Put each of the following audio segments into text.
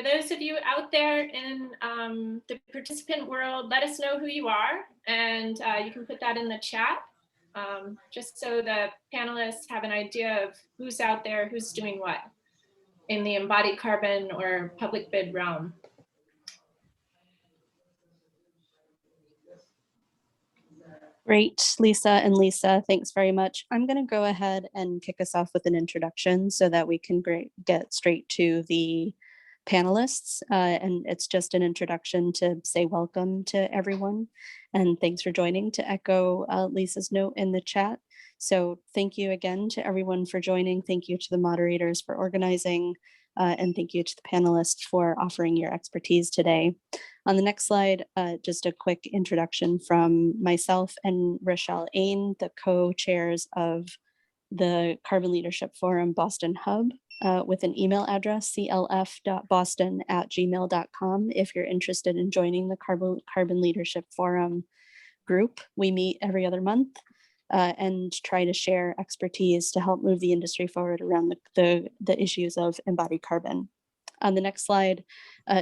For those of you out there in the participant world, let us know who you are, and you can put that in the chat, just so the panelists have an idea of who's out there, who's doing what in the embodied carbon or public bid realm. Great, Lisa and Lisa, thanks very much. I'm going to go ahead and kick us off with an introduction so that we can get straight to the panelists. And it's just an introduction to say welcome to everyone. And thanks for joining, to echo Lisa's note in the chat. So thank you again to everyone for joining. Thank you to the moderators for organizing. And thank you to the panelists for offering your expertise today. On the next slide, just a quick introduction from myself and Rochelle Ain, the co-chairs of the Carbon Leadership Forum Boston Hub, with an email address, clf.boston@gmail.com, if you're interested in joining the Carbon Leadership Forum group. We meet every other month and try to share expertise to help move the industry forward around the issues of embodied carbon. On the next slide,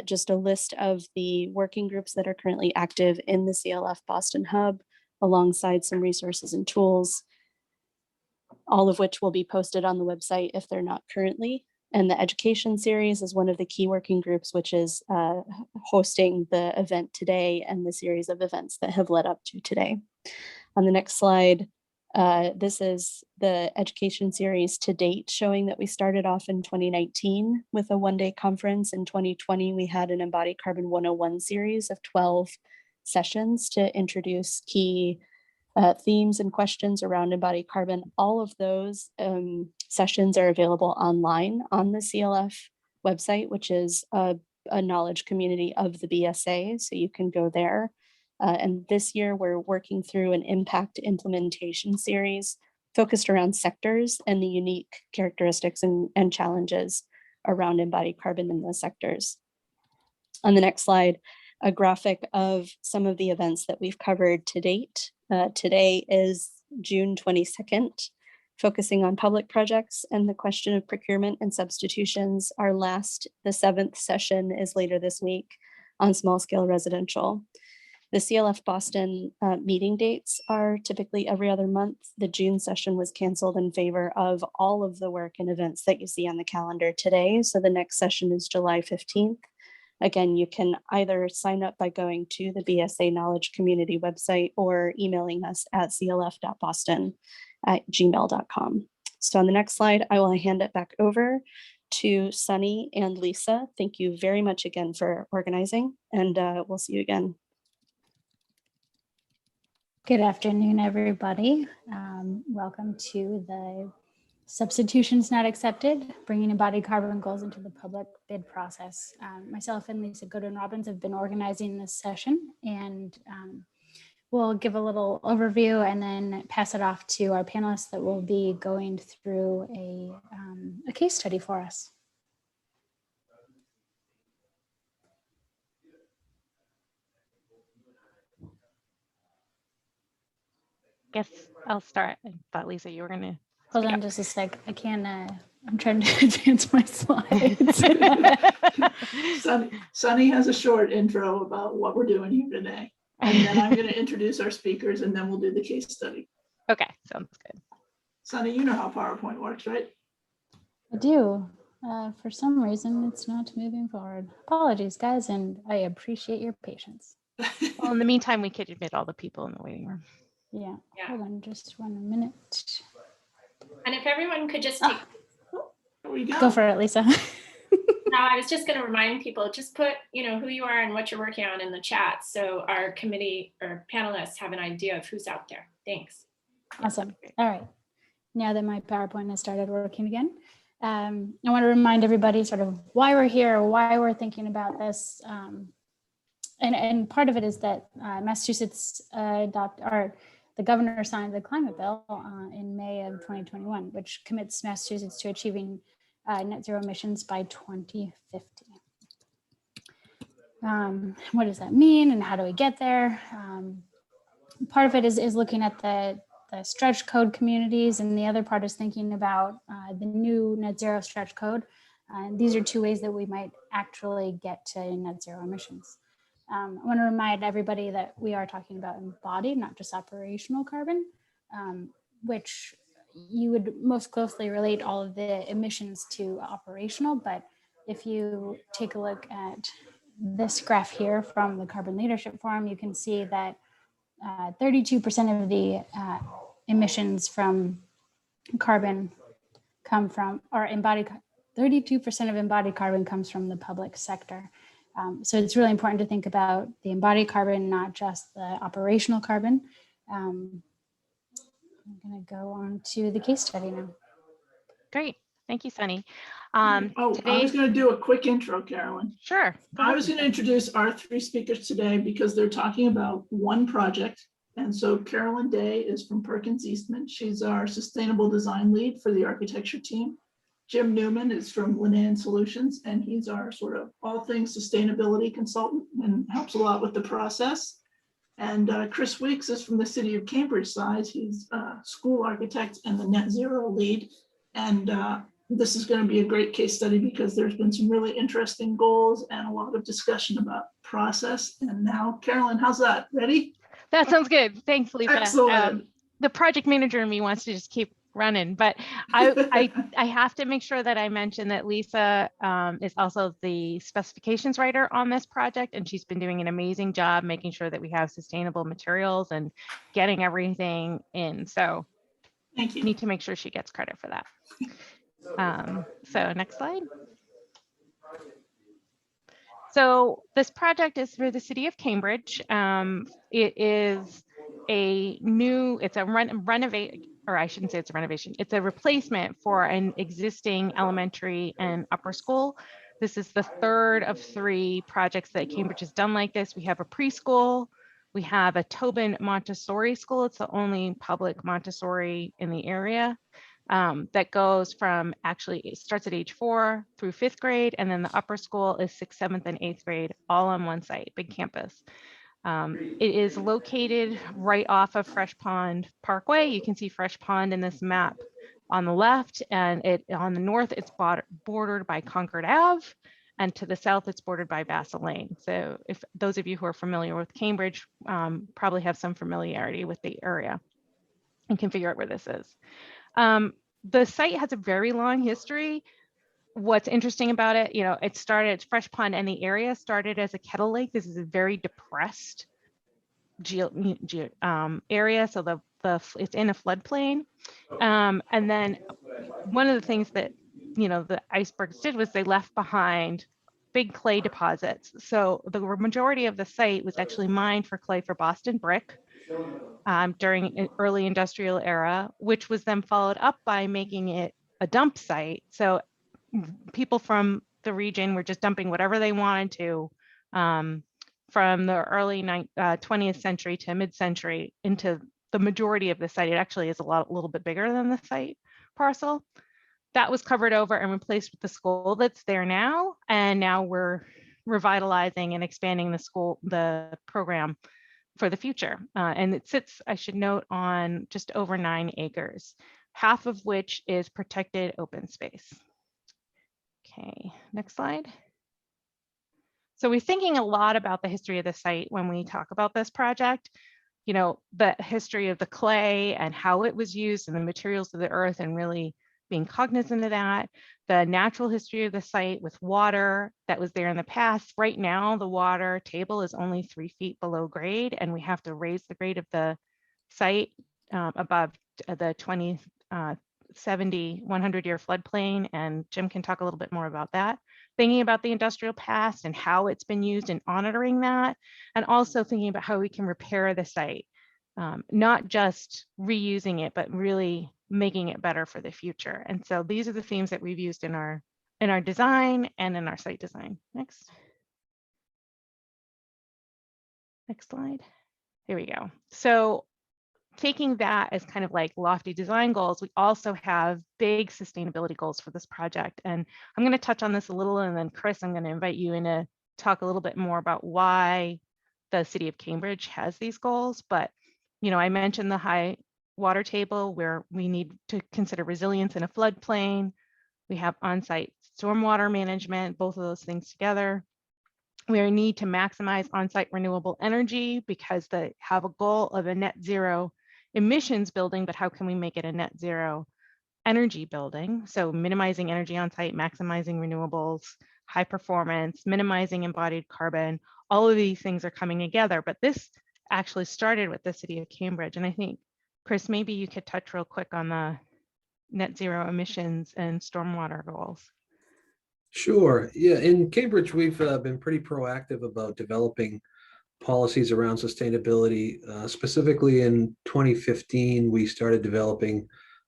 just a list of the working groups that are currently active in the CLF Boston Hub, alongside some resources and tools, all of which will be posted on the website if they're not currently. And the education series is one of the key working groups, which is hosting the event today and the series of events that have led up to today. On the next slide, this is the education series to date, showing that we started off in 2019 with a one-day conference. In 2020, we had an Embodied Carbon 101 series of 12 sessions to introduce key themes and questions around embodied carbon. All of those sessions are available online on the CLF website, which is a knowledge community of the BSA, so you can go there. And this year we're working through an impact implementation series focused around sectors and the unique characteristics and challenges around embodied carbon in those sectors. On the next slide, a graphic of some of the events that we've covered to date. Today is June 22nd, focusing on public projects and the question of procurement and substitutions. The 7th session is later this week on small scale residential. The CLF Boston meeting dates are typically every other month. The June session was canceled in favor of all of the work and events that you see on the calendar today. So the next session is July 15th. Again, you can either sign up by going to the BSA Knowledge Community website or emailing us at clf.boston@gmail.com. So on the next slide, I will hand it back over to Sunny and Lisa. Thank you very much again for organizing, and we'll see you again. Good afternoon, everybody. Welcome to the Substitutions Not Accepted, Bringing Embodied Carbon Goals into the Public Bid Process. Myself and Lisa Godin-Robbins have been organizing this session, and we'll give a little overview and then pass it off to our panelists that will be going through a case study for us. Guess I'll start. I thought, Lisa, you were going to. Hold on just a sec. I can't, I'm trying to advance my slides. Sunny has a short intro about what we're doing here today. And then I'm going to introduce our speakers, and then we'll do the case study. Okay, sounds good. Sunny, you know how PowerPoint works, right? I do. For some reason, it's not moving forward. Apologies, guys, and I appreciate your patience. Well, in the meantime, we could admit all the people in the waiting room. Yeah. Hold on just 1 minute. And if everyone could just take, There we go. Go for it, Lisa. no, I was just going to remind people, just put, who you are and what you're working on in the chat, so our committee or panelists have an idea of who's out there. Thanks. Awesome. All right. Now that my PowerPoint has started working again, I want to remind everybody sort of why we're here, why we're thinking about this. And part of it is that Massachusetts the governor signed the climate bill in May of 2021, which commits Massachusetts to achieving net zero emissions by 2050. What does that mean and how do we get there? Part of it is looking at the stretch code communities, and the other part is thinking about the new net zero stretch code And these are two ways that we might actually get to net zero emissions. I want to remind everybody that we are talking about embodied, not just operational carbon, which you would most closely relate all of the emissions to operational. But if you take a look at this graph here from the Carbon Leadership Forum, you can see that 32% of the emissions from carbon come from, or embodied, 32% of embodied carbon comes from the public sector. So it's really important to think about the embodied carbon, not just the operational carbon. I'm going to go on to the case study now. Great. Thank you, Sunny. I was Today's, going to do a quick intro, Carolyn. sure. Go I ahead. was going to introduce our three speakers today because they're talking about one project. And so Carolyn Day is from Perkins Eastman. She's our sustainable design lead for the architecture team. Jim Newman is from Linan Solutions, and he's our sort of all things sustainability consultant and helps a lot with the process. And Chris Weeks is from the city of Cambridge side. He's a school architect and the net zero lead. And this is going to be a great case study because there's been some really interesting goals and a lot of discussion about process. And now, Carolyn, how's that? Ready? That sounds good. Thanks, Lisa. Excellent. The project manager in me wants to just keep running, but I have to make sure that I mention that Lisa is also the specifications writer on this project, and she's been doing an amazing job making sure that we have sustainable materials and getting everything in. So Thank you. need to make sure she gets credit for that. So next slide. So this project is for the city of Cambridge. It is it's a renovate, or I shouldn't say it's a renovation. It's a replacement for an existing elementary and upper school. This is the third of 3 projects that Cambridge has done like this. We have a preschool. We have a Tobin Montessori school. It's the only public Montessori in the area. That goes from, actually it starts at age 4 through 5th grade, and then the upper school is 6th, 7th, and 8th grade, all on one site, big campus. It is located right off of Fresh Pond Parkway. You can see Fresh Pond in this map on the left, and on the north, it's bordered by Concord Ave, and to the south, it's bordered by Vassal Lane. So if those of you who are familiar with Cambridge probably have some familiarity with the area and can figure out where this is. The site has a very long history. What's interesting about it, it started, Fresh Pond and the area started as a kettle lake. This is a very depressed area, so it's in a floodplain. And then one of the things that the icebergs did was they left behind big clay deposits. So the majority of the site was actually mined for clay for Boston brick during an early industrial era, which was then followed up by making it a dump site. So people from the region were just dumping whatever they wanted to from the early 20th century to mid-century into the majority of the site. It actually is a little bit bigger than the site parcel. That was covered over and replaced with the school that's there now. And now we're revitalizing and expanding the program for the future. And it sits, I should note, on just over 9 acres, half of which is protected open space. Okay, next slide. So we're thinking a lot about the history of the site when we talk about this project. The history of the clay and how it was used and the materials of the earth, and really being cognizant of that. The natural history of the site with water that was there in the past. Right now, the water table is only 3 feet below grade, and we have to raise the grade of the site above the 2070, 100-year floodplain, and Jim can talk a little bit more about that. Thinking about the industrial past and how it's been used and monitoring that, and also thinking about how we can repair the site, not just reusing it, but really making it better for the future. And so these are the themes that we've used in our design and in our site design. Next slide. Here we go. So taking that as kind of like lofty design goals, we also have big sustainability goals for this project. And I'm going to touch on this a little, and then Chris, I'm going to invite you in to talk a little bit more about why the city of Cambridge has these goals. But, I mentioned the high water table, where we need to consider resilience in a floodplain, We have on-site stormwater management, both of those things together. We need to maximize on-site renewable energy because they have a goal of a net zero emissions building, but how can we make it a net zero energy building? So minimizing energy on site, maximizing renewables, high performance, minimizing embodied carbon, all of these things are coming together. But this actually started with the city of Cambridge. And I think, Chris, maybe you could touch real quick on the net zero emissions and stormwater goals. Sure. Yeah, in Cambridge, we've been pretty proactive about developing policies around sustainability. Specifically in 2015, we started developing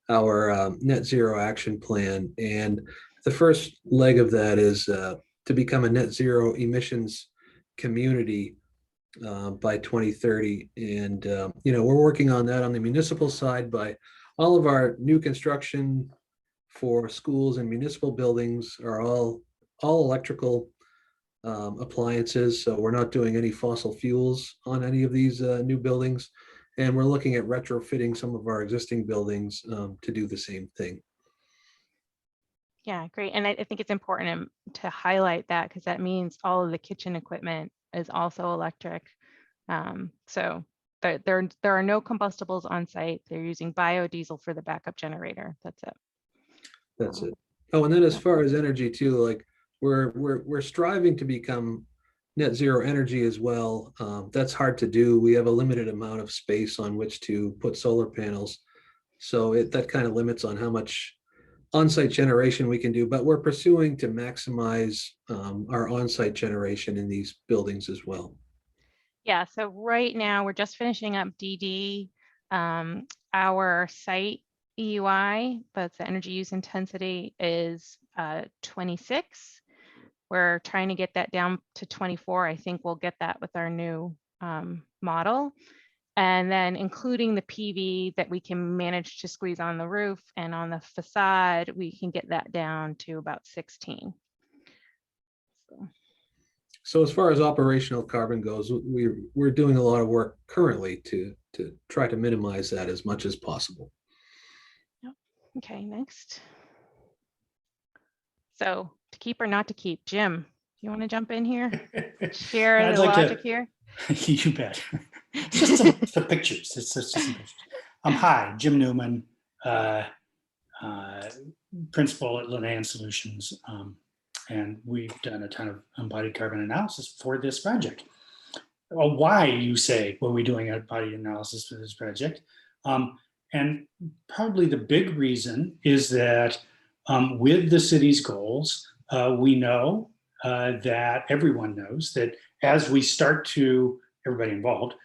our net zero action plan. And the first leg of that is to become a net zero emissions community by 2030. And, we're working on that on the municipal side by all of our new construction for schools and municipal buildings are all electrical appliances. So we're not doing any fossil fuels on any of these new buildings. And we're looking at retrofitting some of our existing buildings to do the same thing. Yeah, great. And I think it's important to highlight that because that means all of the kitchen equipment is also electric. So there are no combustibles on site. They're using biodiesel for the backup generator. That's it. That's it. Oh, and then as far as energy too, like we're striving to become net zero energy as well. That's hard to do. We have a limited amount of space on which to put solar panels. So that kind of limits on how much on-site generation we can do, but we're pursuing to maximize our on-site generation in these buildings as well. Yeah, so right now we're just finishing up DD. Our site EUI, that's the energy use intensity, is 26. We're trying to get that down to 24. I think we'll get that with our new model. And then including the PV that we can manage to squeeze on the roof and on the facade, we can get that down to about 16. So as far as operational carbon goes, we're doing a lot of work currently to try to minimize that as much as possible. Yep. Okay, next. So to keep or not to keep, Jim, you want to jump in here? Share the logic here? You bet. It's just some pictures. It's just some pictures. Hi, Jim Newman, principal at Linnean Solutions. And we've done a ton of embodied carbon analysis for this project. Why, you say, were we doing embodied analysis for this project? And probably the big reason is that with the city's goals, we know that everyone knows that as we start to, everybody involved,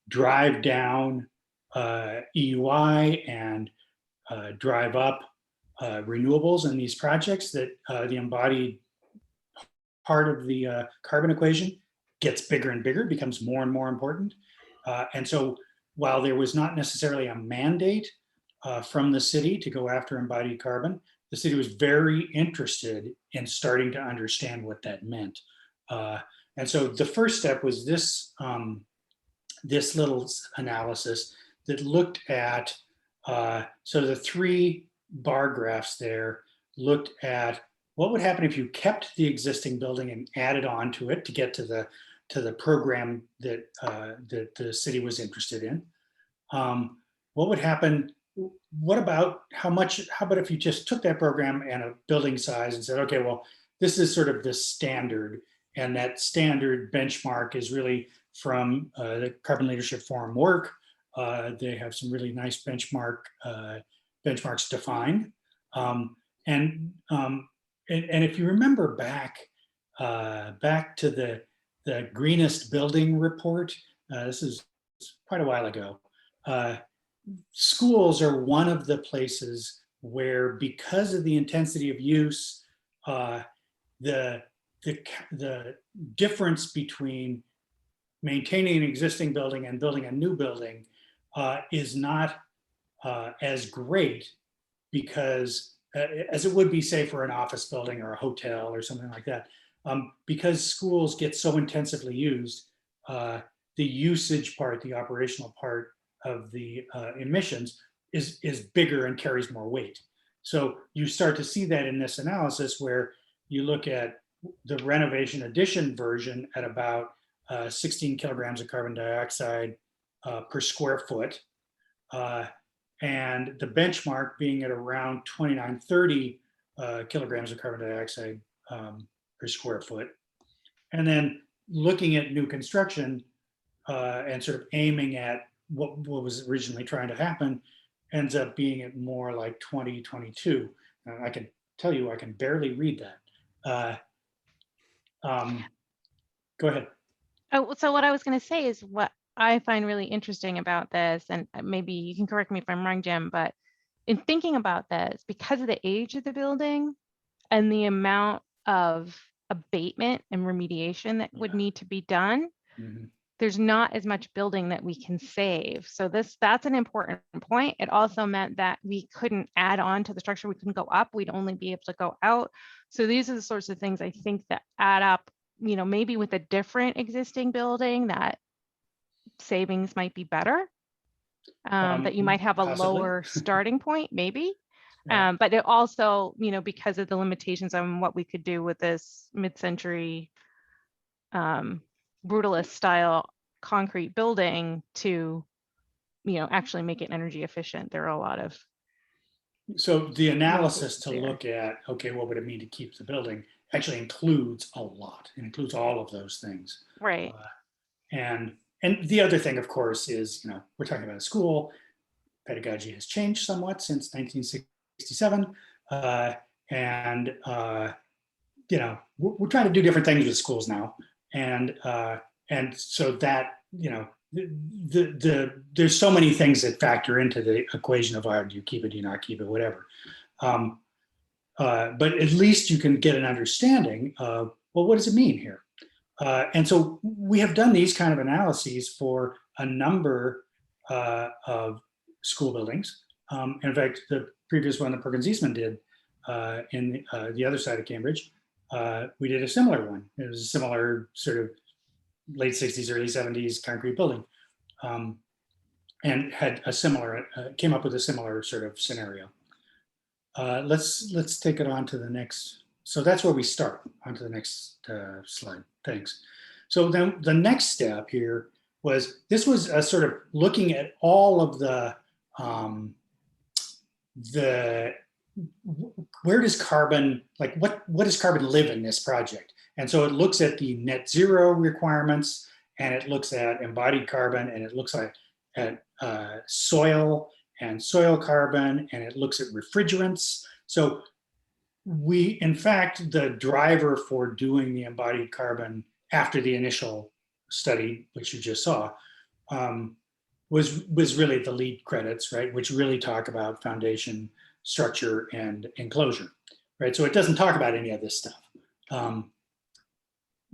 drive down EUI and drive up renewables in these projects, that the embodied part of the carbon equation gets bigger and bigger, becomes more and more important. And so while there was not necessarily a mandate from the city to go after embodied carbon, the city was very interested in starting to understand what that meant. And so the first step was this, this little analysis that looked at, so the 3 bar graphs there looked at what would happen if you kept the existing building and added on to it to get to the program that that the city was interested in. What would happen? What about how about if you just took that program and a building size and said, okay, well, this is sort of the standard, and that standard benchmark is really from the Carbon Leadership Forum work. They have some really nice benchmarks defined. And if you remember back to the greenest building report, this is quite a while ago. Schools are one of the places where, because of the intensity of use, the difference between maintaining an existing building and building a new building is not as great, because as it would be, say, for an office building or a hotel or something like that, because schools get so intensively used, the usage part, the operational part of the emissions is bigger and carries more weight. So you start to see that in this analysis where you look at the renovation addition version at about 16 kilograms of carbon dioxide per square foot. And the benchmark being at around 2930 kilograms of carbon dioxide per square foot. And then looking at new construction and sort of aiming at what was originally trying to happen ends up being at more like 2022. I can tell you, I can barely read that. Go ahead. Oh, so what I was going to say is what I find really interesting about this, and maybe you can correct me if I'm wrong, Jim, but in thinking about this, because of the age of the building and the amount of abatement and remediation that would need to be done, there's not as much building that we can save. So that's an important point. It also meant that we couldn't add on to the structure. We couldn't go up. We'd only be able to go out. So these are the sorts of things I think that add up, you know, maybe with a different existing building that savings might be better. That you might have a possibly. lower starting point, maybe. Yeah. But it also, you know, because of the limitations on what we could do with this mid-century brutalist style concrete building to, you know, actually make it energy efficient. There are a lot of. So the analysis to there. look at, okay, what would it mean to keep the building actually includes a lot. It includes all of those things. Right. And the other thing, of course, is, you know, we're talking about a school. Pedagogy has changed somewhat since 1967. You know, we're trying to do different things with schools now. And so that, you know, there's so many things that factor into the equation of, do you keep it, do you not keep it, whatever. But at least you can get an understanding of, well, what does it mean here? And so we have done these kind of analyses for a number of school buildings. In fact, the previous one that Perkins Eastman did in the other side of Cambridge, we did a similar one. It was a similar sort of late 60s, early 70s concrete building, and had a similar, came up with a similar sort of scenario. Let's take it on to the next. So that's where we start. On to the next slide. Thanks. So then the next step here was, this was a sort of looking at all of the where does carbon, like what does carbon live in this project? And so it looks at the net zero requirements, and it looks at embodied carbon, and it looks at soil and soil carbon, and it looks at refrigerants. So we, in fact, the driver for doing the embodied carbon after the initial study, which you just saw, was really the LEED credits, right? Which really talk about foundation, structure, and enclosure, right? So it doesn't talk about any of this stuff.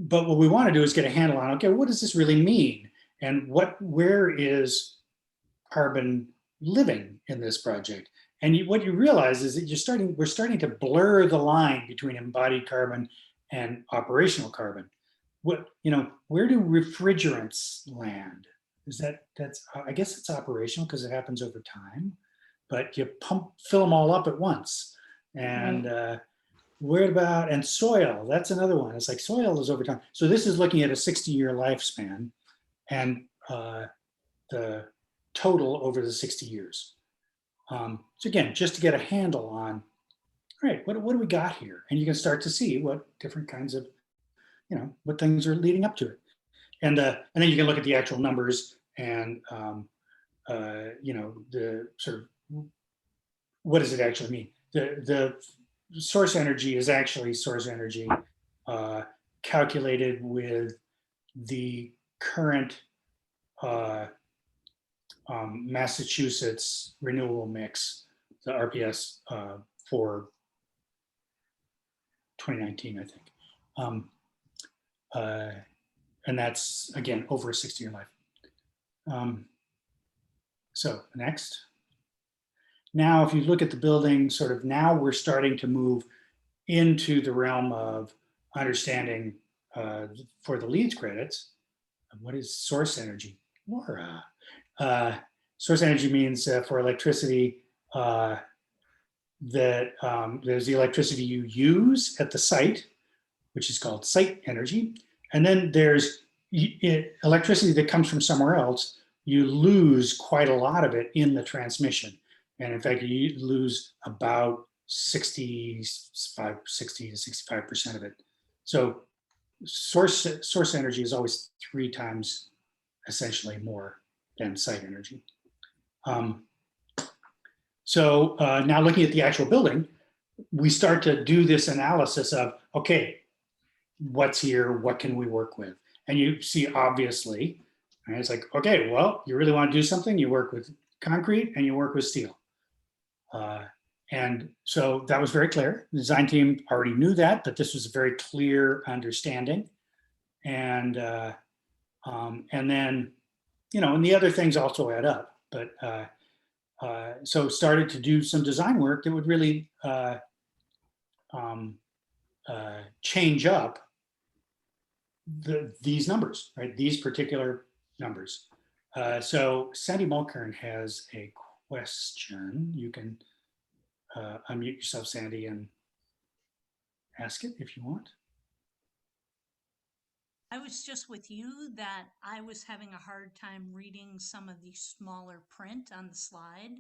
But what we want to do is get a handle on, okay, what does this really mean? And where is carbon living in this project? And what you realize is that we're starting to blur the line between embodied carbon and operational carbon. Where do refrigerants land? I guess it's operational because it happens over time, but you fill them all up at once. And and soil, that's another one. It's like soil is over time. So this is looking at a 60-year lifespan and the total over the 60 years. So again, just to get a handle on, all right, what do we got here? And you can start to see what different kinds of, what things are leading up to it. And then you can look at the actual numbers and, the sort of, what does it actually mean? The source energy is actually source energy calculated with the current Massachusetts renewable mix, the RPS for 2019, I think. And that's, again, over a 60-year life. So next. Now, if you look at the building, sort of now we're starting to move into the realm of understanding for the LEED credits, what is source energy? Laura. Source energy means for electricity, that there's the electricity you use at the site, which is called site energy. And then there's electricity that comes from somewhere else. You lose quite a lot of it in the transmission. And in fact, you lose about 60 to 65% of it. So source energy is always 3 times essentially more than site energy. So now looking at the actual building, we start to do this analysis of, okay, what's here, what can we work with? And you see, obviously, and it's like, okay, well, you really want to do something, you work with concrete and you work with steel. And so that was very clear. The design team already knew that, but this was a very clear understanding. And then, you know, and the other things also add up. But so started to do some design work that would really change up these numbers, right? These particular numbers. So Sandy Mulkern has a question. You can unmute yourself, Sandy, and ask it if you want. I was just with you that I was having a hard time reading some of the smaller print on the slide.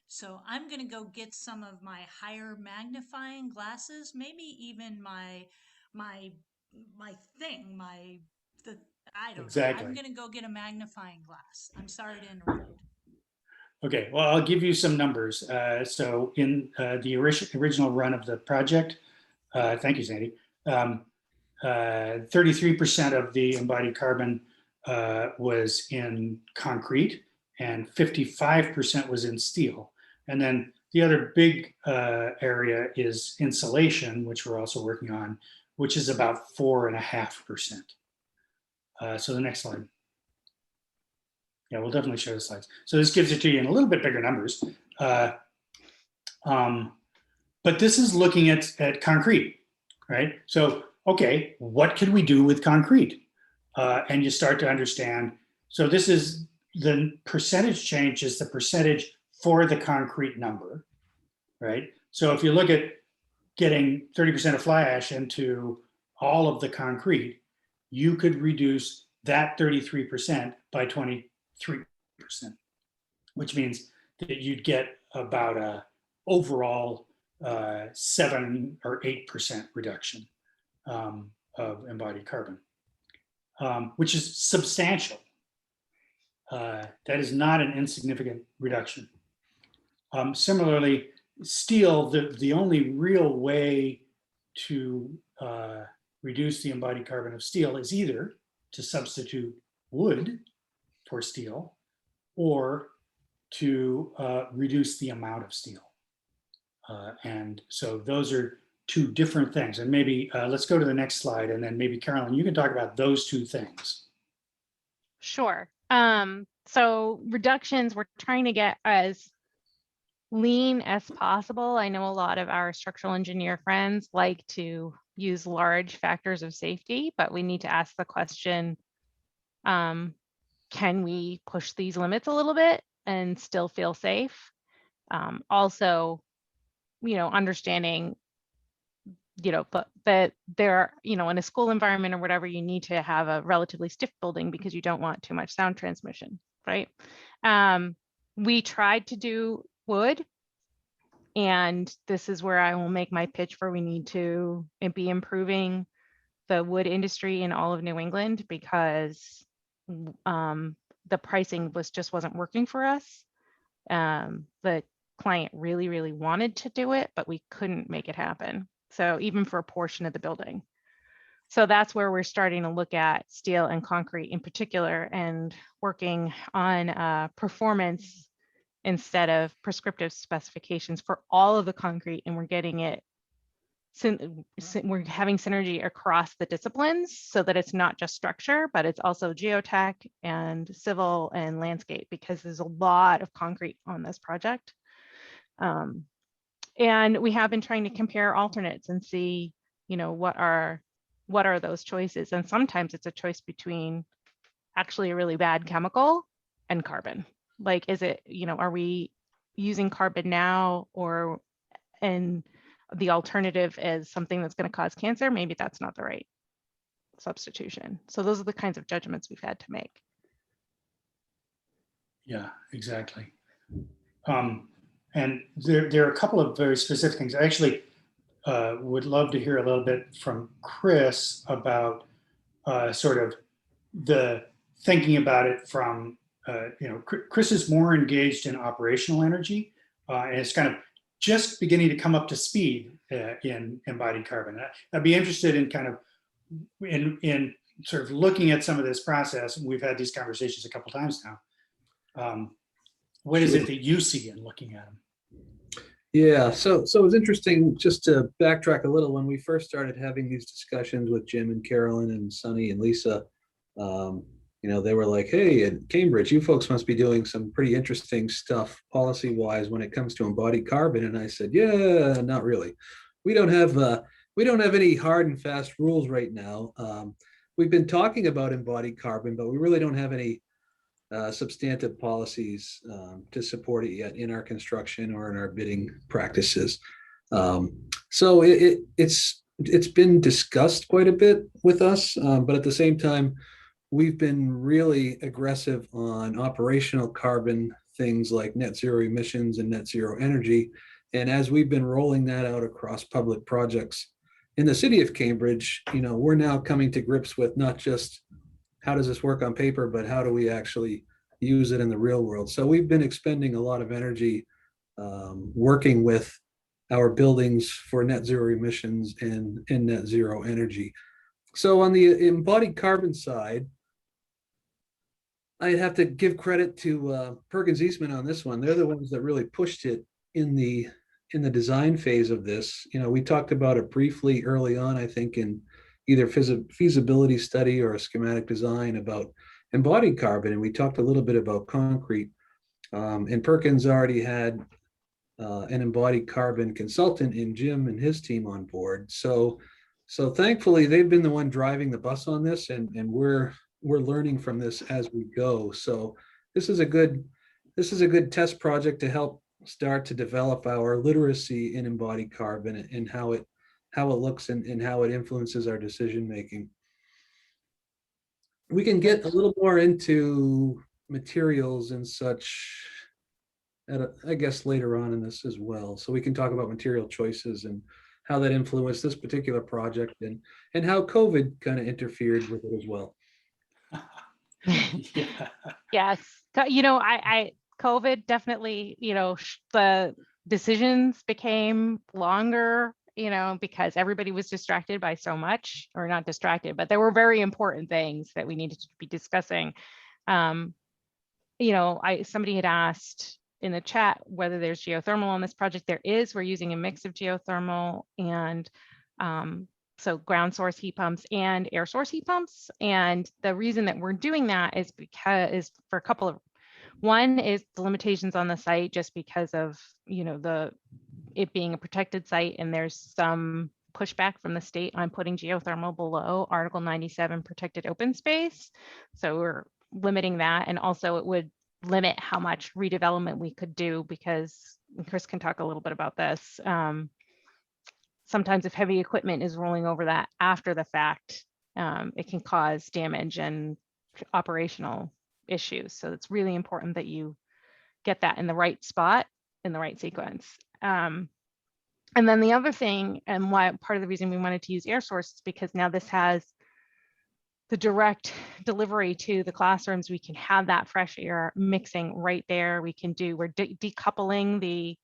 So I'm going to go get some of my higher magnifying glasses, maybe even I don't know. I'm going to go get a magnifying glass. I'm sorry to interrupt. Okay, well, I'll give you some numbers. So in the original run of the project, thank you, Sandy, 33% of the embodied carbon was in concrete and 55% was in steel. And then the other big area is insulation, which we're also working on, which is about 4.5%. So the next slide. Yeah, we'll definitely show the slides. So this gives it to you in a little bit bigger numbers. But this is looking at concrete, right? So, okay, what could we do with concrete? And you start to understand. So this is the percentage change is the percentage for the concrete number, right? So if you look at getting 30% of fly ash into all of the concrete, you could reduce that 33% by 23%, which means that you'd get about a overall 7 or 8% reduction of embodied carbon, which is substantial. That is not an insignificant reduction. Similarly, steel, the only real way to reduce the embodied carbon of steel is either to substitute wood for steel or to reduce the amount of steel. And so those are 2 different things. And maybe let's go to the next slide, and then maybe Carolyn, you can talk about those 2 things. Sure. So reductions, we're trying to get as lean as possible. I know a lot of our structural engineer friends like to use large factors of safety, but we need to ask the question, can we push these limits a little bit and still feel safe? Also, you know, understanding, you know, but that there, you know, in a school environment or whatever, you need to have a relatively stiff building because you don't want too much sound transmission, right? We tried to do wood, and this is where I will make my pitch for we need to be improving the wood industry in all of New England, because the pricing just wasn't working for us. The client really, really wanted to do it, but we couldn't make it happen. So even for a portion of the building. So that's where we're starting to look at steel and concrete in particular, and working on performance instead of prescriptive specifications for all of the concrete. And we're getting it, we're having synergy across the disciplines so that it's not just structure, but it's also geotech and civil and landscape, because there's a lot of concrete on this project. And we have been trying to compare alternates and see, you know, what are those choices. And sometimes it's a choice between actually a really bad chemical and carbon. Like, is it, you know, are we using carbon now, or and the alternative is something that's going to cause cancer, maybe that's not the right substitution. So those are the kinds of judgments we've had to make. Yeah, exactly. And there are a couple of very specific things. I actually would love to hear a little bit from Chris about sort of the thinking about it from, Chris is more engaged in operational energy, and it's kind of just beginning to come up to speed in embodied carbon. I'd be interested in kind of in sort of looking at some of this process. We've had these conversations a couple times now. What is it that you see in looking at them? Yeah, so it's interesting, just to backtrack a little. When we first started having these discussions with Jim and Carolyn and Sunny and Lisa, they were like, hey, at Cambridge, you folks must be doing some pretty interesting stuff policy-wise when it comes to embodied carbon. And I said, yeah, not really. We don't have any hard and fast rules right now. We've been talking about embodied carbon, but we really don't have any substantive policies to support it yet in our construction or in our bidding practices. So it's been discussed quite a bit with us, but at the same time, we've been really aggressive on operational carbon things like net zero emissions and net zero energy. And as we've been rolling that out across public projects in the city of Cambridge, we're now coming to grips with not just how does this work on paper, but how do we actually use it in the real world? So we've been expending a lot of energy working with our buildings for net zero emissions and net zero energy. So on the embodied carbon side, I'd have to give credit to Perkins Eastman on this one. They're the ones that really pushed it in the design phase of this. We talked about it briefly early on, I think, in either feasibility study or a schematic design about embodied carbon, and we talked a little bit about concrete. And Perkins already had an embodied carbon consultant in Jim and his team on board. So thankfully, they've been the one driving the bus on this, and we're learning from this as we go. So this is a good test project to help start to develop our literacy in embodied carbon and how it looks and how it influences our decision making. We can get a little more into materials and such I guess later on in this as well. So we can talk about material choices and how that influenced this particular project and how COVID kind of interfered with it as well. Yeah. Yes. COVID definitely, the decisions became longer, because everybody was distracted by so much, or not distracted, but there were very important things that we needed to be discussing. Somebody had asked in the chat whether there's geothermal on this project. There is. We're using a mix of geothermal and so ground source heat pumps and air source heat pumps. And the reason that we're doing that is because for a couple of, one is the limitations on the site, just because of, it being a protected site, and there's some pushback from the state on putting geothermal below Article 97 protected open space. So we're limiting that. And also it would limit how much redevelopment we could do, because Chris can talk a little bit about this. Sometimes if heavy equipment is rolling over that after the fact, it can cause damage and operational issues. So it's really important that you get that in the right spot, in the right sequence. And then the other thing, and why part of the reason we wanted to use air source, is because now this has the direct delivery to the classrooms. We can have that fresh air mixing right there. We're decoupling the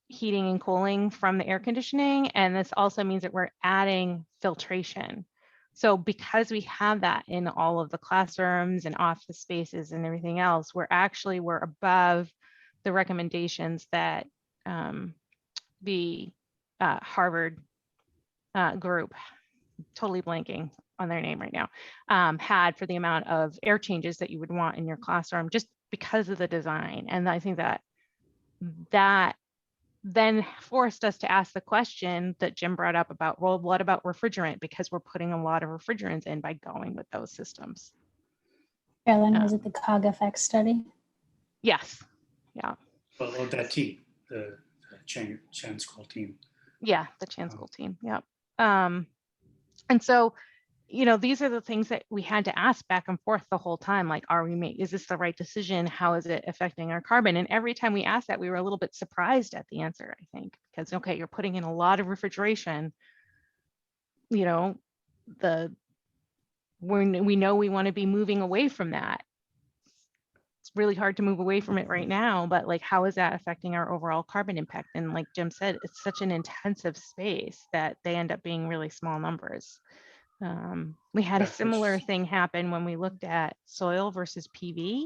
heating and cooling from the air conditioning. And this also means that we're adding filtration. So because we have that in all of the classrooms and office spaces and everything else, we're above the recommendations that the Harvard group, totally blanking on their name right now, had for the amount of air changes that you would want in your classroom, just because of the design. And I think that then forced us to ask the question that Jim brought up about, well, what about refrigerant? Because we're putting a lot of refrigerants in by going with those systems. Carolyn, was it the COG effect study? Yes. Yeah. Well, that T, the Chen School team. Yeah, the Chan School team. Yep. And so, you know, these are the things that we had to ask back and forth the whole time. Like, is this the right decision? How is it affecting our carbon? And every time we asked that, we were a little bit surprised at the answer, I think, because, okay, you're putting in a lot of refrigeration, you know, we know we want to be moving away from that. It's really hard to move away from it right now, but like, how is that affecting our overall carbon impact? And like Jim said, it's such an intensive space that they end up being really small numbers. We had a similar thing happen when we looked at soil versus PV.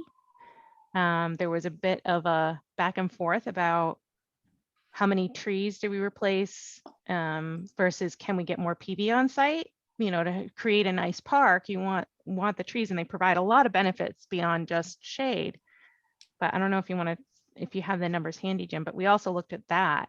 There was a bit of a back and forth about how many trees do we replace versus can we get more PV on site? You know, to create a nice park, you want the trees, and they provide a lot of benefits beyond just shade. But I don't know if you have the numbers handy, Jim, but we also looked at that,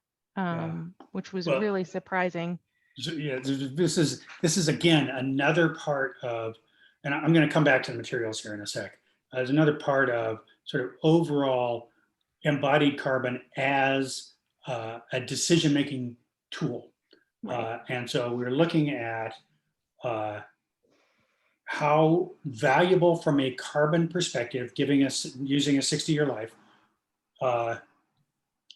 which was really surprising. So, yeah, this is again another part of, and I'm going to come back to the materials here in a sec. There's another part of sort of overall embodied carbon as a decision-making tool. Right. And so we're looking at how valuable from a carbon perspective, using a 60-year life,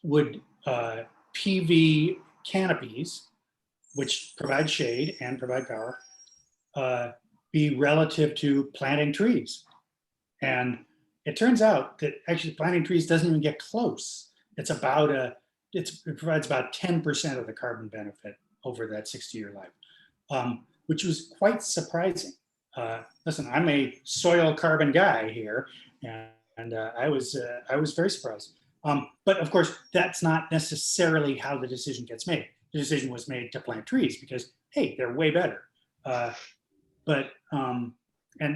would PV canopies, which provide shade and provide power, be relative to planting trees. And it turns out that actually planting trees doesn't even get close. It provides about 10% of the carbon benefit over that 60-year life, which was quite surprising. Listen, I'm a soil carbon guy here, and I was very surprised. But of course, that's not necessarily how the decision gets made. The decision was made to plant trees because, hey, they're way better. And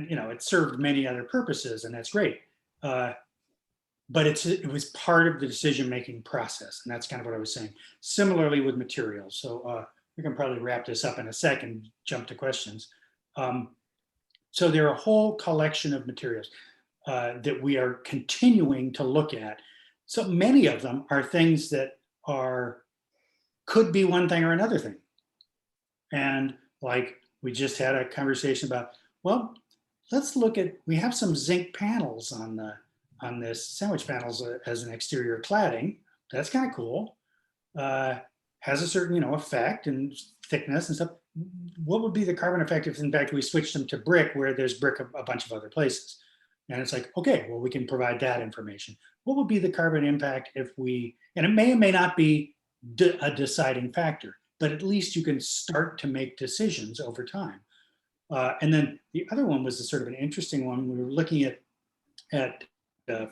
you know, it served many other purposes, and that's great. But it was part of the decision-making process, and that's kind of what I was saying. Similarly with materials. So we can probably wrap this up in a second, jump to questions. So there are a whole collection of materials that we are continuing to look at. So many of them are things that could be one thing or another thing. And like we just had a conversation about, well, let's look at, we have some zinc panels on this sandwich panels as an exterior cladding. That's kind of cool. Has a certain, effect and thickness and stuff. What would be the carbon effect if in fact we switched them to brick where there's brick a bunch of other places? And it's like, okay, well, we can provide that information. What would be the carbon impact if and it may or may not be a deciding factor, but at least you can start to make decisions over time. And then the other one was sort of an interesting one. We were looking at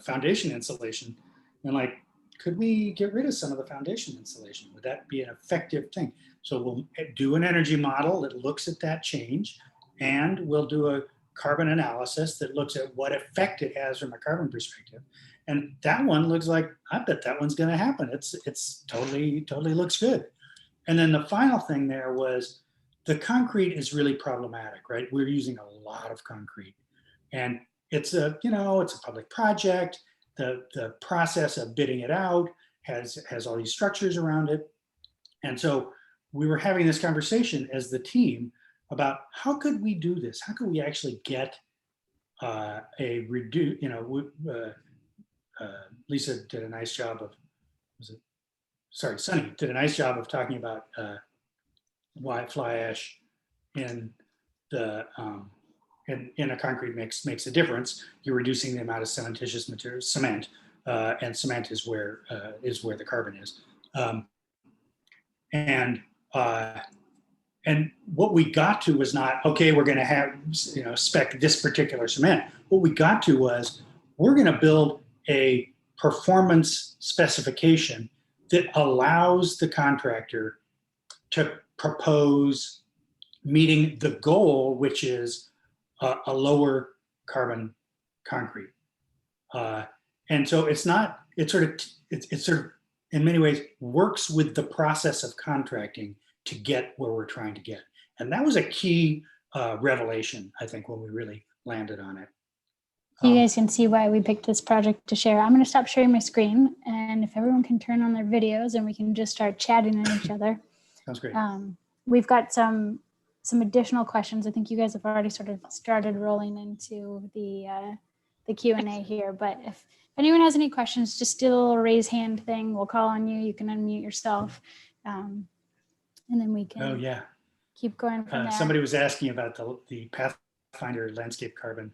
foundation insulation and like, could we get rid of some of the foundation insulation? Would that be an effective thing? So we'll do an energy model that looks at that change, and we'll do a carbon analysis that looks at what effect it has from a carbon perspective. And that one looks like, I bet that one's gonna happen. It's totally looks good. And then the final thing there was the concrete is really problematic, right? We're using a lot of concrete, and it's a public project. The process of bidding it out has all these structures around it. And so we were having this conversation as the team about how could we do this? How could we actually get Lisa did a nice job of, Sunny did a nice job of talking about why fly ash in a concrete mix makes a difference. You're reducing the amount of cementitious material, cement, and cement is where the carbon is. And what we got to was not, okay, we're going to have spec this particular cement. What we got to was, we're going to build a performance specification that allows the contractor to propose meeting the goal, which is a lower carbon concrete. And so it's sort of in many ways works with the process of contracting to get where we're trying to get. And that was a key revelation, I think, when we really landed on it. So you guys can see why we picked this project to share. I'm going to stop sharing my screen, and if everyone can turn on their videos and we can just start chatting at each other. Sounds great. We've got some additional questions. I think you guys have already sort of started rolling into the Q&A here, but if anyone has any questions, just do a little raise hand thing. We'll call on you. You can unmute yourself, and then we can keep going from there. Somebody was asking about the Pathfinder landscape carbon.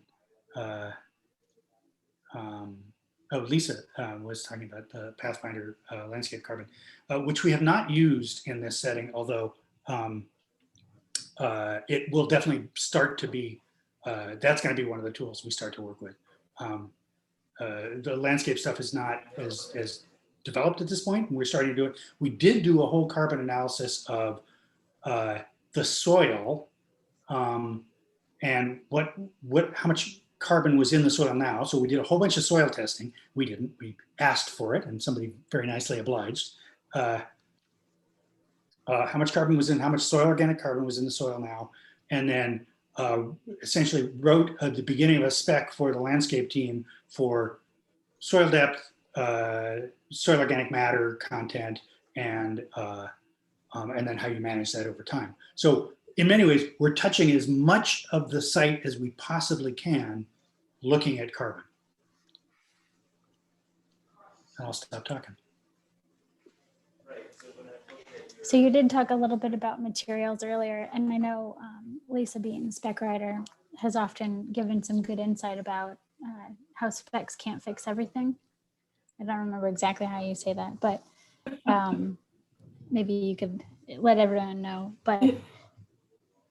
Lisa was talking about the Pathfinder landscape carbon, which we have not used in this setting, although it will definitely start to be, that's going to be one of the tools we start to work with. The landscape stuff is not as developed at this point, and we're starting to do it. We did do a whole carbon analysis of the soil and how much carbon was in the soil now. So we did a whole bunch of soil testing. We asked for it, and somebody very nicely obliged. How much carbon was in, how much organic carbon was in the soil now, and then essentially wrote at the beginning of a spec for the landscape team for soil depth, soil organic matter content, and then how you manage that over time. So in many ways, we're touching as much of the site as we possibly can, looking at carbon. And I'll stop talking. So you did talk a little bit about materials earlier, and I know Lisa being spec writer has often given some good insight about how specs can't fix everything. I don't remember exactly how you say that, but maybe you could let everyone know. But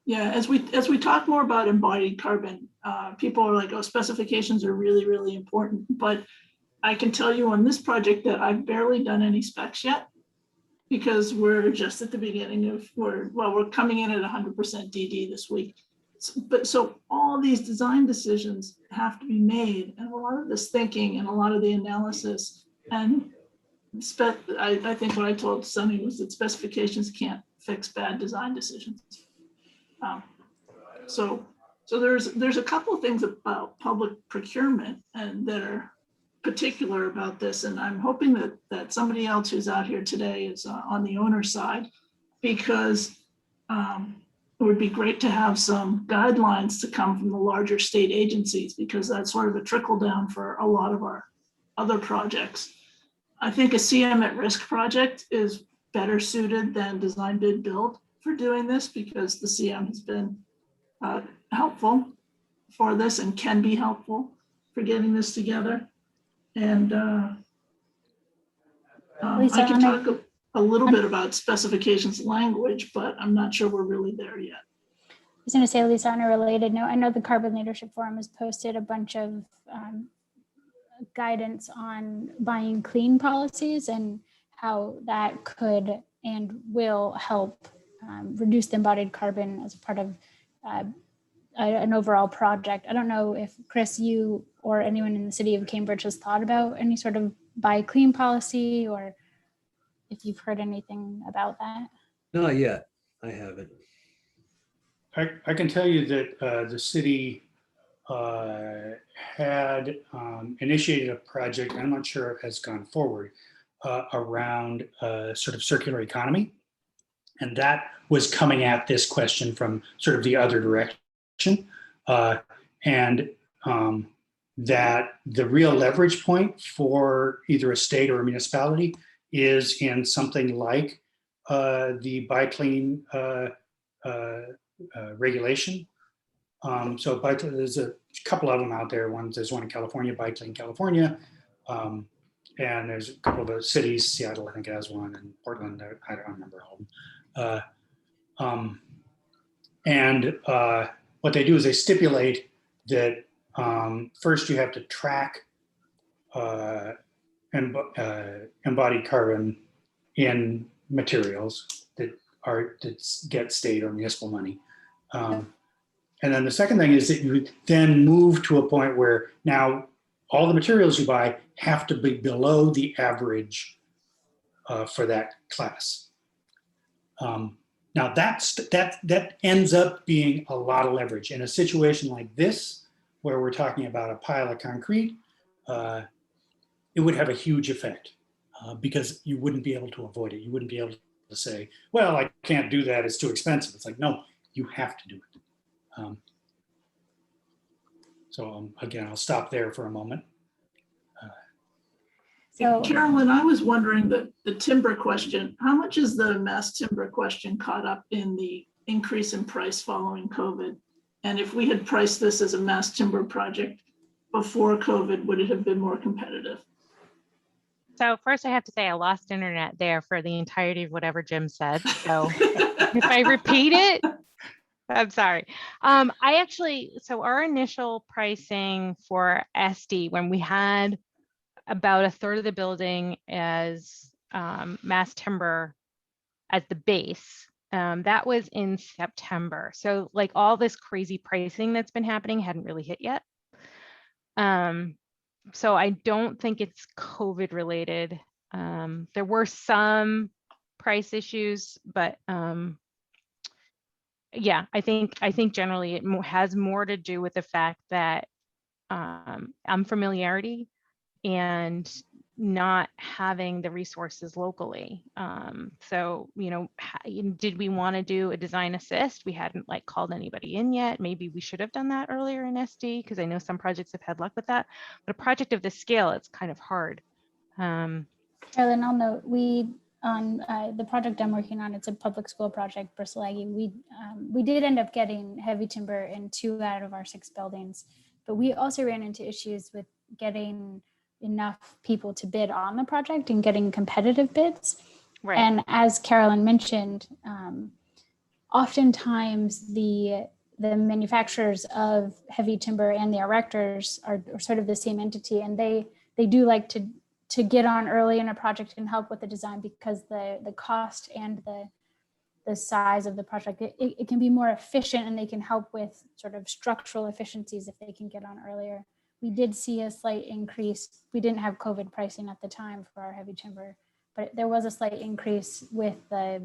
yeah, as we talk more about embodied carbon, people are like, oh, specifications are really, really important. But I can tell you on this project that I've barely done any specs yet, because we're just at the beginning of, we're coming in at 100% DD this week. So all these design decisions have to be made, and a lot of this thinking and a lot of the analysis, and I think what I told Sunny was that specifications can't fix bad design decisions. So there's a couple of things about public procurement and that are particular about this, and I'm hoping that somebody else who's out here today is on the owner side, because it would be great to have some guidelines to come from the larger state agencies, because that's sort of a trickle down for a lot of our other projects. I think a CM at risk project is better suited than design bid build for doing this, because the CM has been helpful for this and can be helpful for getting this together. And Lisa, I can talk a little bit about specifications language, but I'm not sure we're really there yet. I was going to say, Lisa, on a related note, I know the Carbon Leadership Forum has posted a bunch of guidance on buying clean policies and how that could and will help reduce the embodied carbon as a part of an overall project. I don't know if Chris, you or anyone in the city of Cambridge has thought about any sort of buy clean policy, or if you've heard anything about that. Not yet. I haven't. I can tell you that the city had initiated a project, I'm not sure it has gone forward, around sort of circular economy. And that was coming at this question from sort of the other direction. That the real leverage point for either a state or a municipality is in something like the Buy Clean regulation. So there's a couple of them out there. There's one in California, Buy Clean California. And there's a couple of cities, Seattle, I think has one, and Portland, I don't remember all of them. What they do is they stipulate that first you have to track embodied carbon in materials that get state or municipal money. And then the second thing is that you then move to a point where now all the materials you buy have to be below the average for that class. Now that ends up being a lot of leverage in a situation like this, where we're talking about a pile of concrete, it would have a huge effect because you wouldn't be able to avoid it. You wouldn't be able to say, well, I can't do that, it's too expensive. It's like, no, you have to do it. Again, I'll stop there for a moment. So Carolyn, I was wondering the timber question, how much is the mass timber question caught up in the increase in price following COVID? And if we had priced this as a mass timber project before COVID, would it have been more competitive? So first I have to say I lost internet there for the entirety of whatever Jim said. So if I repeat it, I'm sorry. So our initial pricing for SD, when we had about a third of the building as mass timber as the base, that was in September. So like all this crazy pricing that's been happening hadn't really hit yet. So I don't think it's COVID related. There were some price issues, but yeah, I think generally it has more to do with the fact that unfamiliarity and not having the resources locally. So, did we want to do a design assist? We hadn't like called anybody in yet. Maybe we should have done that earlier in SD because I know some projects have had luck with that. But a project of this scale, it's kind of hard. Carolyn, I'll note on the project I'm working on, it's a public school project, Bristol Aggie. We did end up getting heavy timber in 2 out of our 6 buildings, but we also ran into issues with getting enough people to bid on the project and getting competitive bids. Right. And as Carolyn mentioned, oftentimes the manufacturers of heavy timber and the erectors are sort of the same entity, and they do like to get on early in a project and help with the design because the cost and the size of the project, it can be more efficient, and they can help with sort of structural efficiencies if they can get on earlier. We did see a slight increase. We didn't have COVID pricing at the time for our heavy timber, but there was a slight increase with the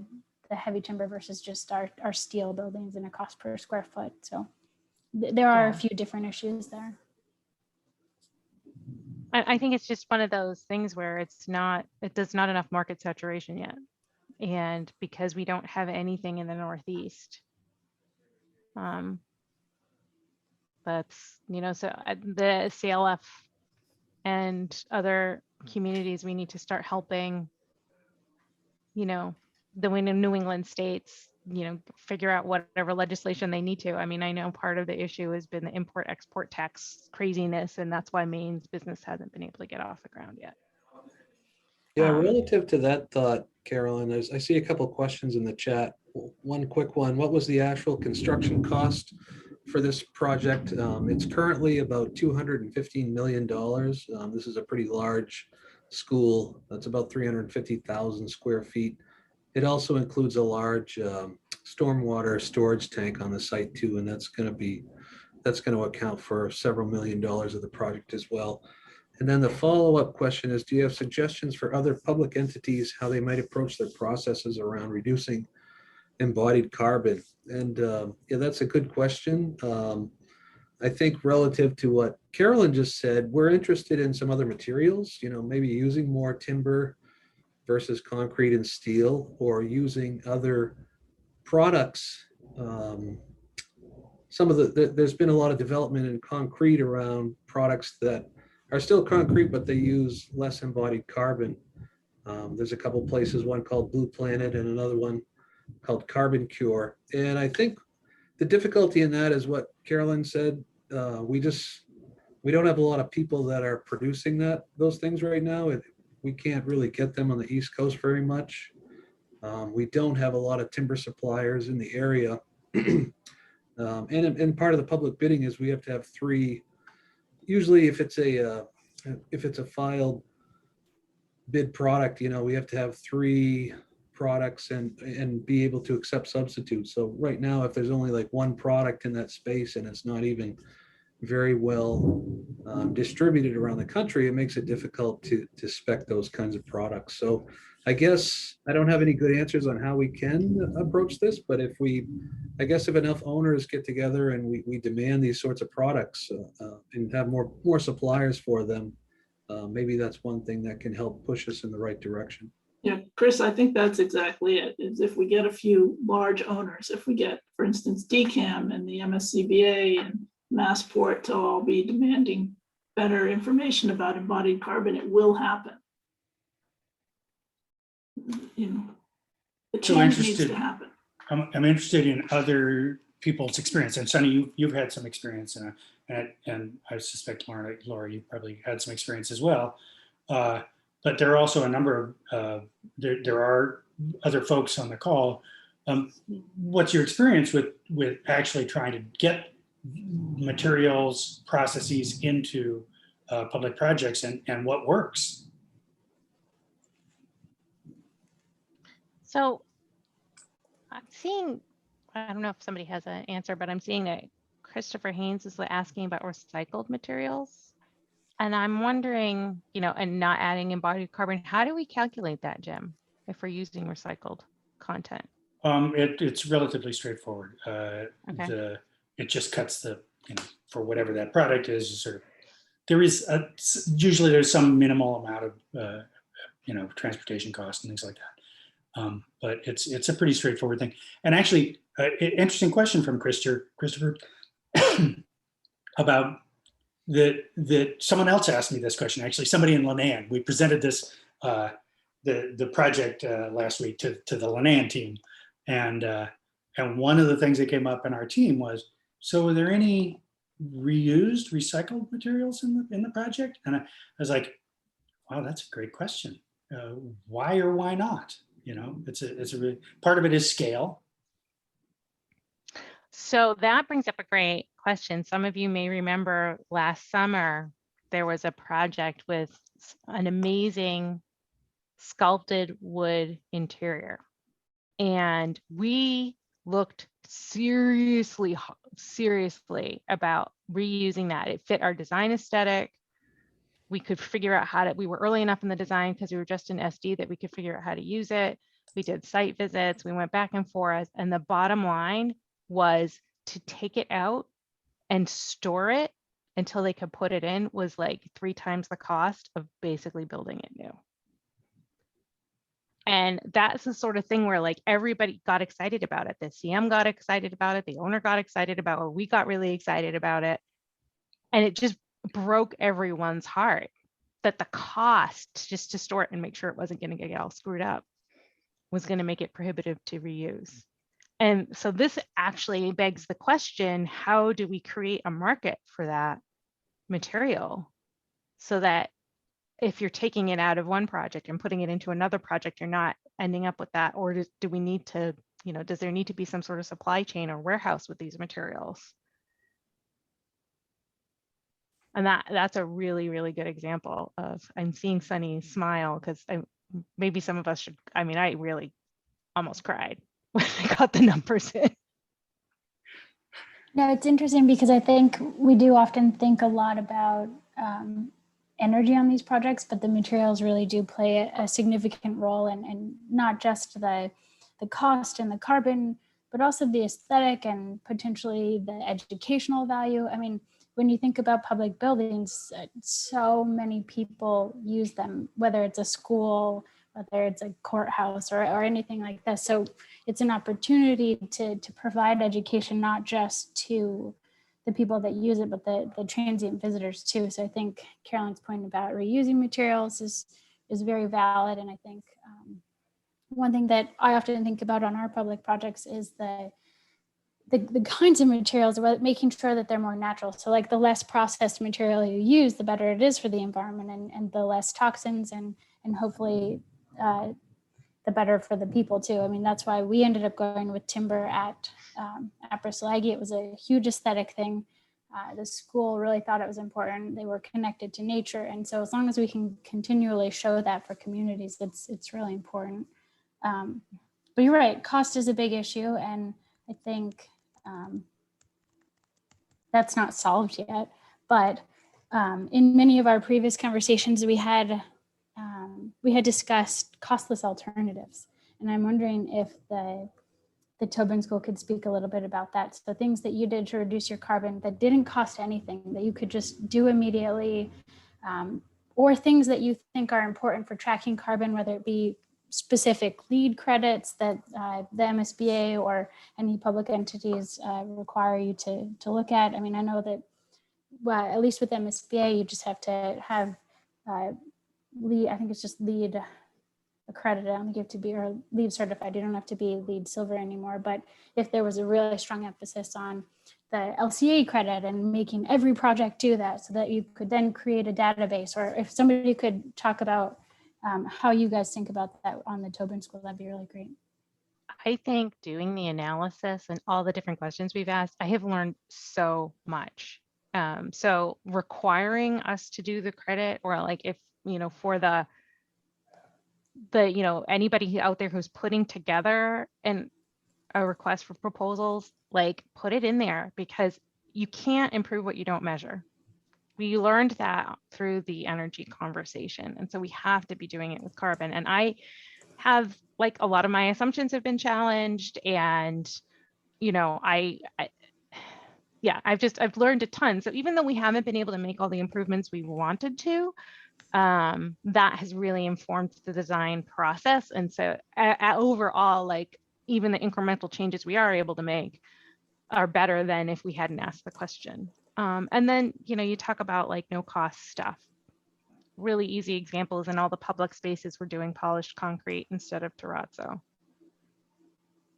heavy timber versus just our steel buildings and a cost per square foot. So there are a few different issues there. I think it's just one of those things where there's not enough market saturation yet. And because we don't have anything in the Northeast, that's, so the CLF and other communities, we need to start helping, the New England states, figure out whatever legislation they need to. I mean, I know part of the issue has been the import-export tax craziness, and that's why Maine's business hasn't been able to get off the ground yet. Yeah, relative to that thought, Carolyn, I see a couple of questions in the chat. One quick one, what was the actual construction cost for this project? It's currently about $215 million. This is a pretty large school. That's about 350,000 square feet. It also includes a large stormwater storage tank on the site too, and that's going to account for several $1 million of the project as well. And then the follow-up question is, do you have suggestions for other public entities, how they might approach their processes around reducing embodied carbon? And yeah, that's a good question. I think relative to what Carolyn just said, we're interested in some other materials, maybe using more timber versus concrete and steel, or using other products. There's been a lot of development in concrete around products that are still concrete, but they use less embodied carbon. There's a couple places, one called Blue Planet and another one called Carbon Cure. And I think the difficulty in that is what Carolyn said. We don't have a lot of people that are producing those things right now. We can't really get them on the East Coast very much. We don't have a lot of timber suppliers in the area. And part of the public bidding is we have to have 3. Usually, if it's a filed bid product, we have to have 3 products and be able to accept substitutes. So right now, if there's only like 1 product in that space and it's not even very well distributed around the country, it makes it difficult to spec those kinds of products. So I guess I don't have any good answers on how we can approach this, but I guess if enough owners get together and we demand these sorts of products and have more suppliers for them, maybe that's one thing that can help push us in the right direction. Yeah, Chris, I think that's exactly it. Is if we get a few large owners, if we get, for instance, DCAM and the MSCBA and Massport to all be demanding better information about embodied carbon, it will happen. You know, the So change needs interested- to happen. I'm interested in other people's experience. And Sunny, you've had some experience, and I suspect Laura, you probably had some experience as well. But there are also a number of, there are other folks on the call. What's your experience with actually trying to get materials, processes into public projects, and what works? So I'm seeing, I don't know if somebody has an answer, but I'm seeing that Christopher Haynes is asking about recycled materials. And I'm wondering, you know, and not adding embodied carbon, how do we calculate that, Jim, if we're using recycled content? It's relatively straightforward. Okay. It just cuts the, you know, for whatever that product is, sort of, there is usually there's some minimal amount of, you know, transportation costs and things like that. But it's a pretty straightforward thing. And actually, interesting question from Christopher about that someone else asked me this question. Actually, somebody in Lanand. We presented this the project last week to the Lanand team, and one of the things that came up in our team was, so are there any reused, recycled materials in the project? And I was like, wow, that's a great question. Why or why not? You know, it's a really, part of it is scale. So that brings up a great question. Some of you may remember last summer, there was a project with an amazing sculpted wood interior. And we looked seriously about reusing that. It fit our design aesthetic. We could figure out we were early enough in the design because we were just in SD that we could figure out how to use it. We did site visits, we went back and forth, and the bottom line was to take it out and store it until they could put it in was like 3 times the cost of basically building it new. And that's the sort of thing where like everybody got excited about it. The CM got excited about it, the owner got excited about it, we got really excited about it. And it just broke everyone's heart that the cost just to store it and make sure it wasn't going to get all screwed up was going to make it prohibitive to reuse. And so this actually begs the question, how do we create a market for that material so that if you're taking it out of one project and putting it into another project, you're not ending up with that? Or do we need to, you know, does there need to be some sort of supply chain or warehouse with these materials? And that's a really, really good example of, I'm seeing Sunny smile because maybe some of us should, I mean, I really almost cried when I got the numbers in. No, it's interesting because I think we do often think a lot about energy on these projects, but the materials really do play a significant role and not just the cost and the carbon, but also the aesthetic and potentially the educational value. I mean, when you think about public buildings, so many people use them, whether it's a school, whether it's a courthouse or anything like this. So it's an opportunity to provide education, not just to the people that use it, but the transient visitors too. So I think Carolyn's point about reusing materials is very valid. And I think one thing that I often think about on our public projects is the kinds of materials, making sure that they're more natural. So like the less processed material you use, the better it is for the environment and the less toxins and hopefully the better for the people too. I mean, that's why we ended up going with timber at Bristol Aggie. It was a huge aesthetic thing. The school really thought it was important. They were connected to nature. And so as long as we can continually show that for communities, it's really important. But you're right, cost is a big issue. And I think that's not solved yet. But in many of our previous conversations, we had we had discussed costless alternatives. And I'm wondering if the Tobin School could speak a little bit about that. So things that you did to reduce your carbon that didn't cost anything, that you could just do immediately, or things that you think are important for tracking carbon, whether it be specific LEED credits that the MSBA or any public entities require you to look at. I mean, I know that, well, at least with MSBA, you just have to have LEED, I think it's just LEED accredited. I don't think you have to be, or LEED certified. You don't have to be LEED silver anymore. But if there was a really strong emphasis on the LCA credit and making every project do that, so that you could then create a database, or if somebody could talk about how you guys think about that on the Tobin School, that'd be really great. I think doing the analysis and all the different questions we've asked, I have learned so much. So requiring us to do the credit, or like if, you know, for the you know, anybody out there who's putting together a request for proposals, like put it in there, because you can't improve what you don't measure. We learned that through the energy conversation. And so we have to be doing it with carbon. And I have, like, a lot of my assumptions have been challenged, and, you know, yeah, I've learned a ton. So even though we haven't been able to make all the improvements we wanted to, that has really informed the design process. And so overall, like, even the incremental changes we are able to make are better than if we hadn't asked the question. And then, you know, you talk about like no cost stuff. Really easy examples in all the public spaces, we're doing polished concrete instead of terrazzo.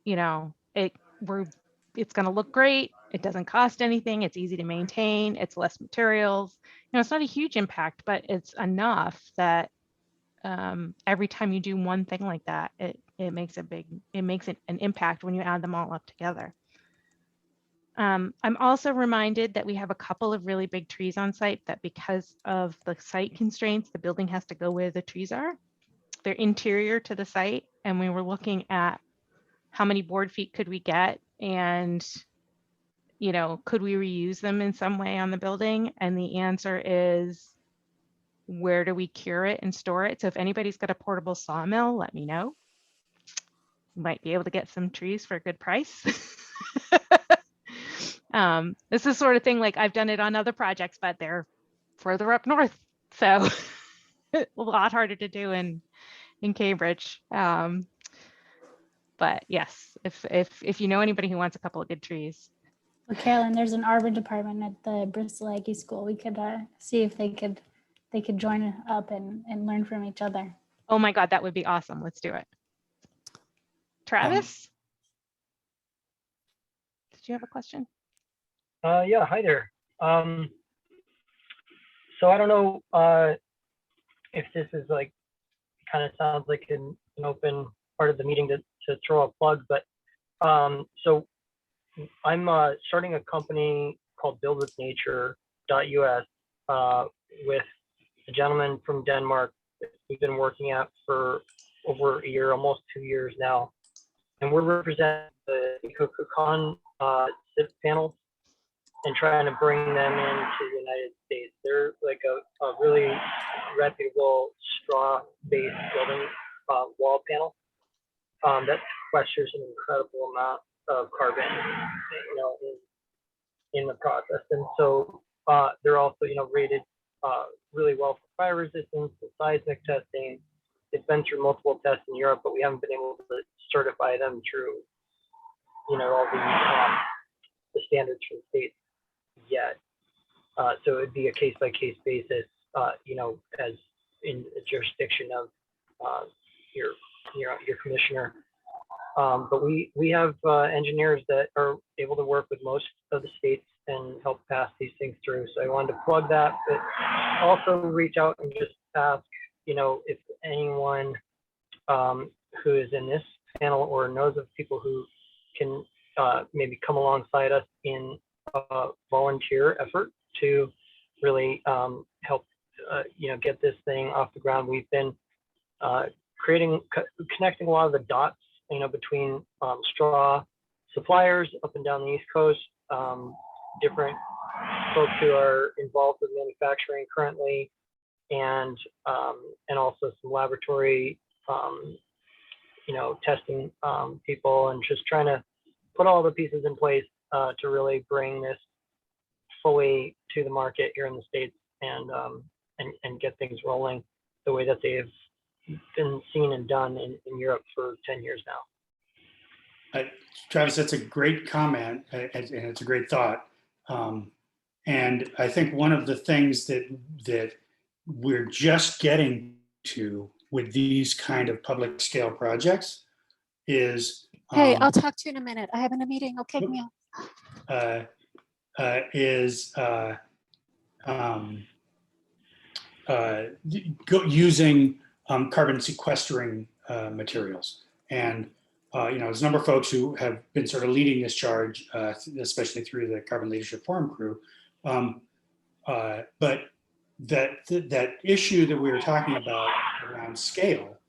You know, it's going to look great. It doesn't cost anything. It's easy to maintain. It's less materials. You know, it's not a huge impact, but it's enough that every time you do one thing like that, it makes an impact when you add them all up together. I'm also reminded that we have a couple of really big trees on site that, because of the site constraints, the building has to go where the trees are. They're interior to the site, and we were looking at how many board feet could we get, and, you know, could we reuse them in some way on the building? And the answer is, where do we cure it and store it? So if anybody's got a portable sawmill, let me know. You might be able to get some trees for a good price. This is sort of thing, like, I've done it on other projects, but they're further up north, so a lot harder to do in Cambridge. But yes, if you know anybody who wants a couple of good trees. Well, Carolyn, there's an arbor department at the Bristol Aggie School. We could see if they could join up and learn from each other. Oh my God, that would be awesome. Let's do it. Travis? Did you have a question? Yeah, hi there. So I don't know if this is like, kind of sounds like an open part of the meeting to throw a plug, but so I'm starting a company called buildwithnature.us with a gentleman from Denmark that we've been working at for over a year, almost 2 years now. And we're representing the Kukan panels and trying to bring them into the United States. They're like a really reputable straw-based building wall panel that sequesters an incredible amount of carbon, you know, in the process. And so they're also, you know, rated really well for fire resistance, the seismic testing. It's been through multiple tests in Europe, but we haven't been able to certify them through, you know, all the standards from the states yet. So it would be a case-by-case basis, you know, as in the jurisdiction of your commissioner. But we have engineers that are able to work with most of the states and help pass these things through. So I wanted to plug that, but also reach out and just ask, you know, if anyone who is in this panel or knows of people who can maybe come alongside us in a volunteer effort to really help, you know, get this thing off the ground. We've been connecting a lot of the dots, you know, between straw suppliers up and down the East Coast, different folks who are involved with manufacturing currently, and also some laboratory, testing people, and just trying to put all the pieces in place to really bring this fully to the market here in the States, and get things rolling the way that they've been seen and done in Europe for 10 years now. Travis, that's a great comment, and it's a great thought. And I think one of the things that we're just getting to with these kind of public scale projects is Hey, I'll talk to you in a minute. I have a meeting. Okay, Camille. Using carbon sequestering materials. And there's a number of folks who have been sort of leading this charge, especially through the Carbon Leadership Forum crew. But that issue that we were talking about around scale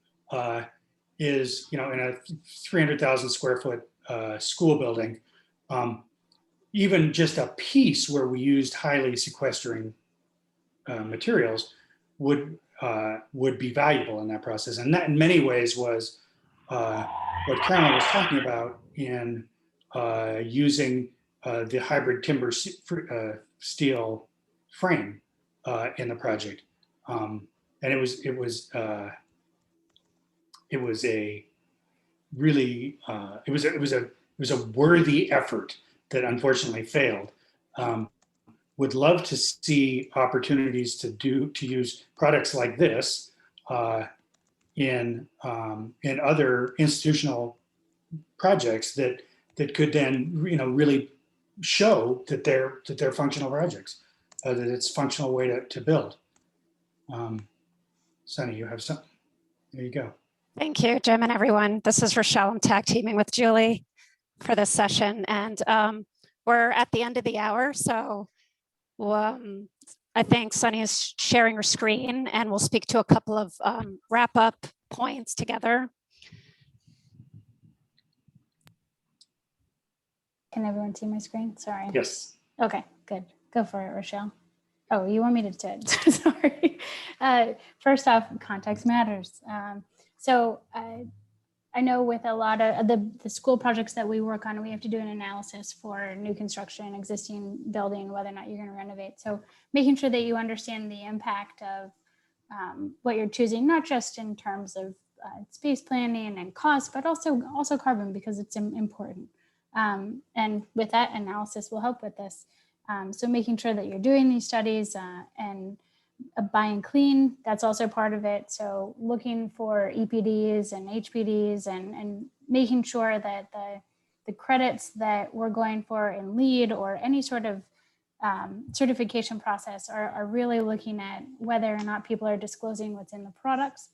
is, in a 300,000 square foot school building, even just a piece where we used highly sequestering materials would be valuable in that process. And that in many ways was what Carolyn was talking about in using the hybrid timber steel frame in the project. And it was a really it was a worthy effort that unfortunately failed. Would love to see opportunities to use products like this in other institutional projects that could then really show that they're functional projects, that it's a functional way to build. Sunny, you have something. There you go. Thank you, Jim, and everyone. This is Rochelle. I'm tag teaming with Julie for this session, and we're at the end of the hour, so I think Sunny is sharing her screen, and we'll speak to a couple of wrap-up points together. Can everyone see my screen? Sorry. Yes. Okay, good. Go for it, Rochelle. Oh, you want me to sorry. First off, context matters. So I know with a lot of the school projects that we work on, we have to do an analysis for new construction, existing building, whether or not you're going to renovate. So making sure that you understand the impact of what you're choosing, not just in terms of space planning and cost, but also carbon, because it's important. And with that, analysis will help with this. So making sure that you're doing these studies and buying clean, that's also part of it. So looking for EPDs and HPDs and making sure that the credits that we're going for in LEED or any sort of certification process are really looking at whether or not people are disclosing what's in the products.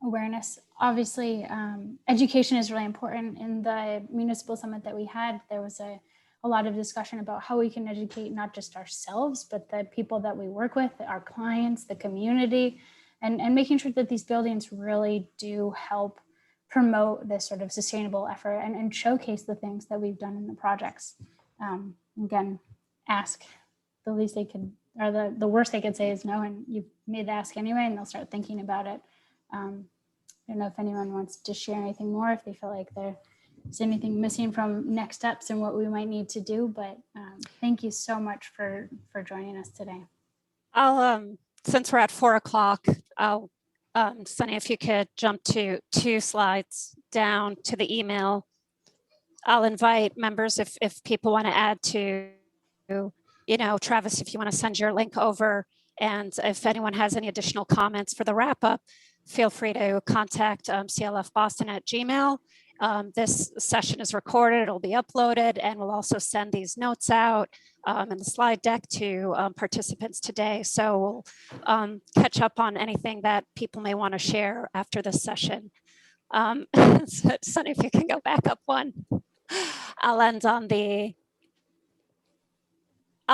Awareness, obviously, education is really important. In the municipal summit that we had, there was a lot of discussion about how we can educate not just ourselves, but the people that we work with, our clients, the community, and making sure that these buildings really do help promote this sort of sustainable effort and showcase the things that we've done in the projects. Again, ask. The least they could, or the worst they could say is no, and you've made the ask anyway, and they'll start thinking about it. I don't know if anyone wants to share anything more, if they feel like there's anything missing from next steps and what we might need to do, but thank you so much for joining us today. I'll, since we're at 4 o'clock, I'll, Sunny, if you could jump to 2 slides down to the email. I'll invite members if people want to add to, Travis, if you want to send your link over, and if anyone has any additional comments for the wrap up, feel free to contact clfboston@gmail.com. This session is recorded, it'll be uploaded, and we'll also send these notes out and the slide deck to participants today. So we'll catch up on anything that people may want to share after this session. So, Sunny, if you can go back up one. I'll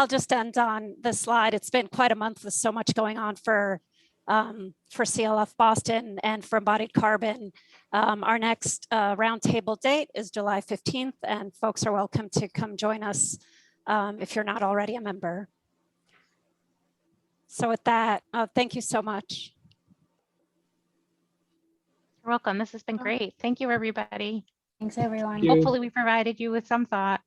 just end on the slide. It's been quite a month with so much going on for CLF Boston and for Embodied Carbon. Our next roundtable date is July 15th, and folks are welcome to come join us if you're not already a member. So with that, thank you so much. You're welcome. This has been great. Thank you, everybody. Thanks, everyone. you. Hopefully we provided you with some thought.